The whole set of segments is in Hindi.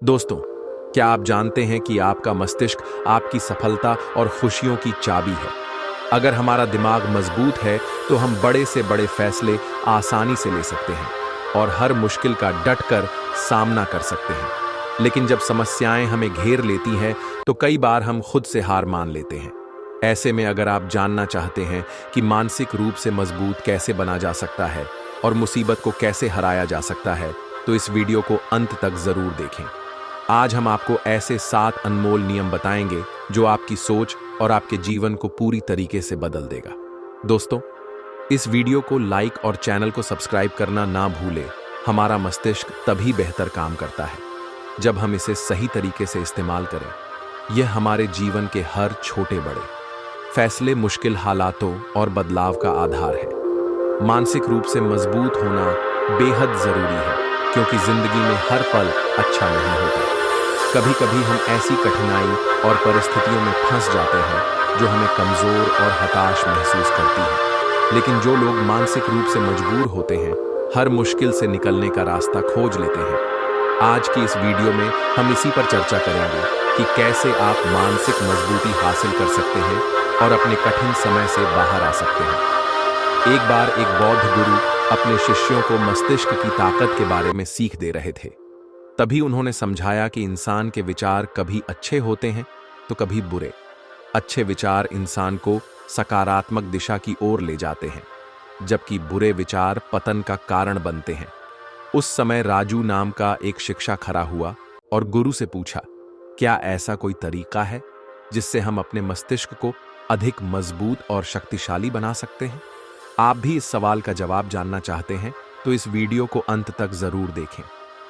दोस्तों, क्या आप जानते हैं कि आपका मस्तिष्क आपकी सफलता और खुशियों की चाबी है। अगर हमारा दिमाग मजबूत है तो हम बड़े से बड़े फैसले आसानी से ले सकते हैं और हर मुश्किल का डट कर सामना कर सकते हैं। लेकिन जब समस्याएं हमें घेर लेती हैं तो कई बार हम खुद से हार मान लेते हैं। ऐसे में अगर आप जानना चाहते हैं कि मानसिक रूप से मजबूत कैसे बना जा सकता है और मुसीबत को कैसे हराया जा सकता है, तो इस वीडियो को अंत तक जरूर देखें। आज हम आपको ऐसे 7 अनमोल नियम बताएंगे जो आपकी सोच और आपके जीवन को पूरी तरीके से बदल देगा। दोस्तों, इस वीडियो को लाइक और चैनल को सब्सक्राइब करना ना भूलें। हमारा मस्तिष्क तभी बेहतर काम करता है जब हम इसे सही तरीके से इस्तेमाल करें। यह हमारे जीवन के हर छोटे बड़े फैसले, मुश्किल हालातों और बदलाव का आधार है। मानसिक रूप से मजबूत होना बेहद जरूरी है क्योंकि जिंदगी में हर पल अच्छा नहीं होता। कभी कभी हम ऐसी कठिनाई और परिस्थितियों में फंस जाते हैं जो हमें कमजोर और हताश महसूस करती है। लेकिन जो लोग मानसिक रूप से मजबूर होते हैं, हर मुश्किल से निकलने का रास्ता खोज लेते हैं। आज की इस वीडियो में हम इसी पर चर्चा करेंगे कि कैसे आप मानसिक मजबूती हासिल कर सकते हैं और अपने कठिन समय से बाहर आ सकते हैं। एक बार एक बौद्ध गुरु अपने शिष्यों को मस्तिष्क की ताकत के बारे में सीख दे रहे थे। तभी उन्होंने समझाया कि इंसान के विचार कभी अच्छे होते हैं तो कभी बुरे। अच्छे विचार इंसान को सकारात्मक दिशा की ओर ले जाते हैं, जबकि बुरे विचार पतन का कारण बनते हैं। उस समय राजू नाम का एक शिक्षक खड़ा हुआ और गुरु से पूछा, क्या ऐसा कोई तरीका है जिससे हम अपने मस्तिष्क को अधिक मजबूत और शक्तिशाली बना सकते हैं? आप भी इस सवाल का जवाब जानना चाहते हैं तो इस वीडियो को अंत तक जरूर देखें।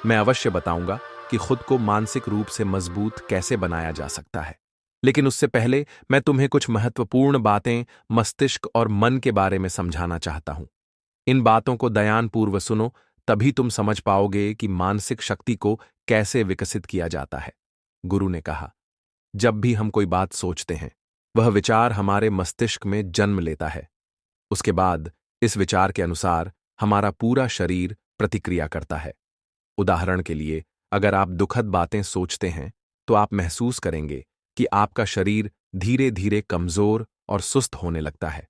मैं अवश्य बताऊंगा कि खुद को मानसिक रूप से मजबूत कैसे बनाया जा सकता है। लेकिन उससे पहले मैं तुम्हें कुछ महत्वपूर्ण बातें मस्तिष्क और मन के बारे में समझाना चाहता हूं। इन बातों को ध्यानपूर्वक सुनो, तभी तुम समझ पाओगे कि मानसिक शक्ति को कैसे विकसित किया जाता है। गुरु ने कहा, जब भी हम कोई बात सोचते हैं, वह विचार हमारे मस्तिष्क में जन्म लेता है। उसके बाद इस विचार के अनुसार हमारा पूरा शरीर प्रतिक्रिया करता है। उदाहरण के लिए, अगर आप दुखद बातें सोचते हैं तो आप महसूस करेंगे कि आपका शरीर धीरे धीरे कमजोर और सुस्त होने लगता है।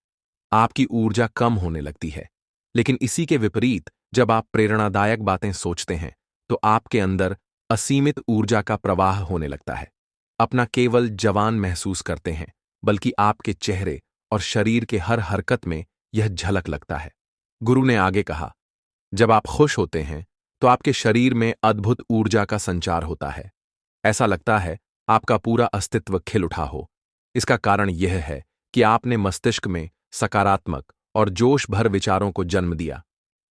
आपकी ऊर्जा कम होने लगती है। लेकिन इसी के विपरीत, जब आप प्रेरणादायक बातें सोचते हैं तो आपके अंदर असीमित ऊर्जा का प्रवाह होने लगता है। अपना केवल जवान महसूस करते हैं, बल्कि आपके चेहरे और शरीर के हर हरकत में यह झलक लगता है। गुरु ने आगे कहा, जब आप खुश होते हैं तो आपके शरीर में अद्भुत ऊर्जा का संचार होता है। ऐसा लगता है आपका पूरा अस्तित्व खिल उठा हो। इसका कारण यह है कि आपने मस्तिष्क में सकारात्मक और जोश भर विचारों को जन्म दिया।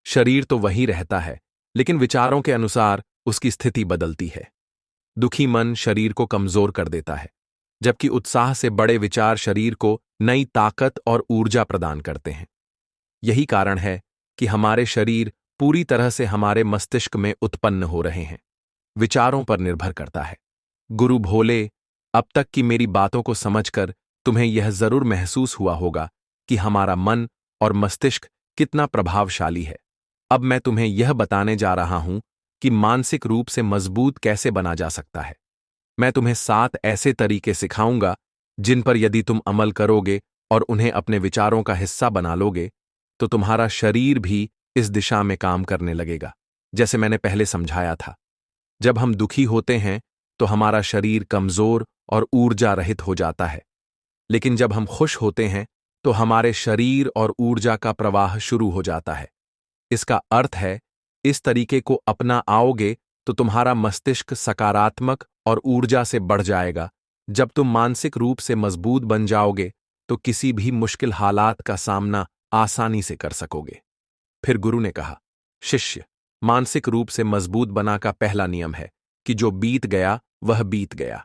शरीर तो वही रहता है, लेकिन विचारों के अनुसार उसकी स्थिति बदलती है। दुखी मन शरीर को कमजोर कर देता है, जबकि उत्साह से बड़े विचार शरीर को नई ताकत और ऊर्जा प्रदान करते हैं। यही कारण है कि हमारे शरीर पूरी तरह से हमारे मस्तिष्क में उत्पन्न हो रहे हैं, विचारों पर निर्भर करता है। गुरु भोले, अब तक की मेरी बातों को समझकर तुम्हें यह जरूर महसूस हुआ होगा कि हमारा मन और मस्तिष्क कितना प्रभावशाली है। अब मैं तुम्हें यह बताने जा रहा हूं कि मानसिक रूप से मजबूत कैसे बना जा सकता है। मैं तुम्हें 7 ऐसे तरीके सिखाऊंगा जिन पर यदि तुम अमल करोगे और उन्हें अपने विचारों का हिस्सा बना लोगे तो तुम्हारा शरीर भी इस दिशा में काम करने लगेगा, जैसे मैंने पहले समझाया था। जब हम दुखी होते हैं तो हमारा शरीर कमजोर और ऊर्जा रहित हो जाता है, लेकिन जब हम खुश होते हैं तो हमारे शरीर और ऊर्जा का प्रवाह शुरू हो जाता है। इसका अर्थ है, इस तरीके को अपना आओगे तो तुम्हारा मस्तिष्क सकारात्मक और ऊर्जा से बढ़ जाएगा। जब तुम मानसिक रूप से मजबूत बन जाओगे तो किसी भी मुश्किल हालात का सामना आसानी से कर सकोगे। फिर गुरु ने कहा, शिष्य, मानसिक रूप से मजबूत बना का पहला नियम है कि जो बीत गया वह बीत गया।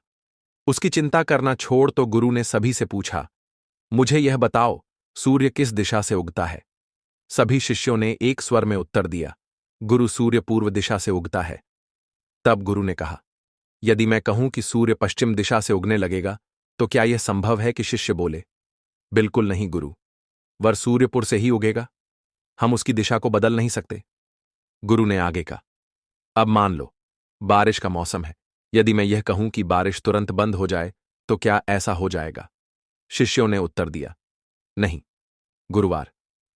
उसकी चिंता करना छोड़ तो गुरु ने सभी से पूछा, मुझे यह बताओ, सूर्य किस दिशा से उगता है? सभी शिष्यों ने एक स्वर में उत्तर दिया, गुरु, सूर्य पूर्व दिशा से उगता है। तब गुरु ने कहा, यदि मैं कहूं कि सूर्य पश्चिम दिशा से उगने लगेगा तो क्या यह संभव है? कि शिष्य बोले, बिल्कुल नहीं गुरु, वह सूर्यपुर से ही उगेगा, हम उसकी दिशा को बदल नहीं सकते। गुरु ने आगे कहा, अब मान लो बारिश का मौसम है, यदि मैं यह कहूं कि बारिश तुरंत बंद हो जाए तो क्या ऐसा हो जाएगा? शिष्यों ने उत्तर दिया, नहीं गुरुवार,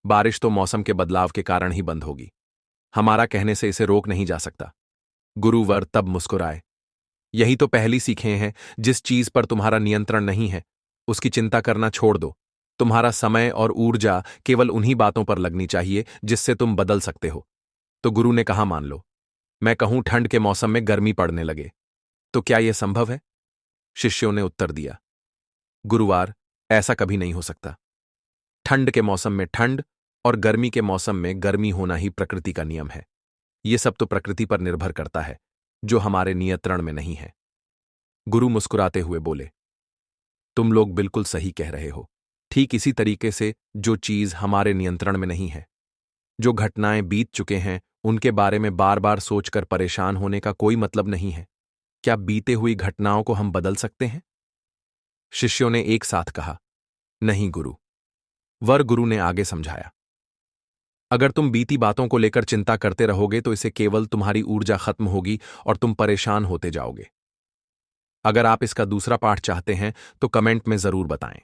बारिश तो मौसम के बदलाव के कारण ही बंद होगी। हमारा कहने से इसे रोक नहीं जा सकता। गुरुवर तब मुस्कुराए। यही तो पहली सीखें हैं, जिस चीज पर तुम्हारा नियंत्रण नहीं है उसकी चिंता करना छोड़ दो। तुम्हारा समय और ऊर्जा केवल उन्हीं बातों पर लगनी चाहिए जिससे तुम बदल सकते हो। तो गुरु ने कहा, मान लो मैं कहूं ठंड के मौसम में गर्मी पड़ने लगे, तो क्या यह संभव है? शिष्यों ने उत्तर दिया, गुरुवार, ऐसा कभी नहीं हो सकता। ठंड के मौसम में ठंड और गर्मी के मौसम में गर्मी होना ही प्रकृति का नियम है। यह सब तो प्रकृति पर निर्भर करता है, जो हमारे नियंत्रण में नहीं है। गुरु मुस्कुराते हुए बोले, तुम लोग बिल्कुल सही कह रहे हो। ठीक इसी तरीके से जो चीज हमारे नियंत्रण में नहीं है, जो घटनाएं बीत चुके हैं, उनके बारे में बार बार सोचकर परेशान होने का कोई मतलब नहीं है। क्या बीते हुई घटनाओं को हम बदल सकते हैं? शिष्यों ने एक साथ कहा, नहीं गुरु। गुरु ने आगे समझाया, अगर तुम बीती बातों को लेकर चिंता करते रहोगे तो इसे केवल तुम्हारी ऊर्जा खत्म होगी और तुम परेशान होते जाओगे। अगर आप इसका दूसरा पाठ चाहते हैं तो कमेंट में जरूर बताएं।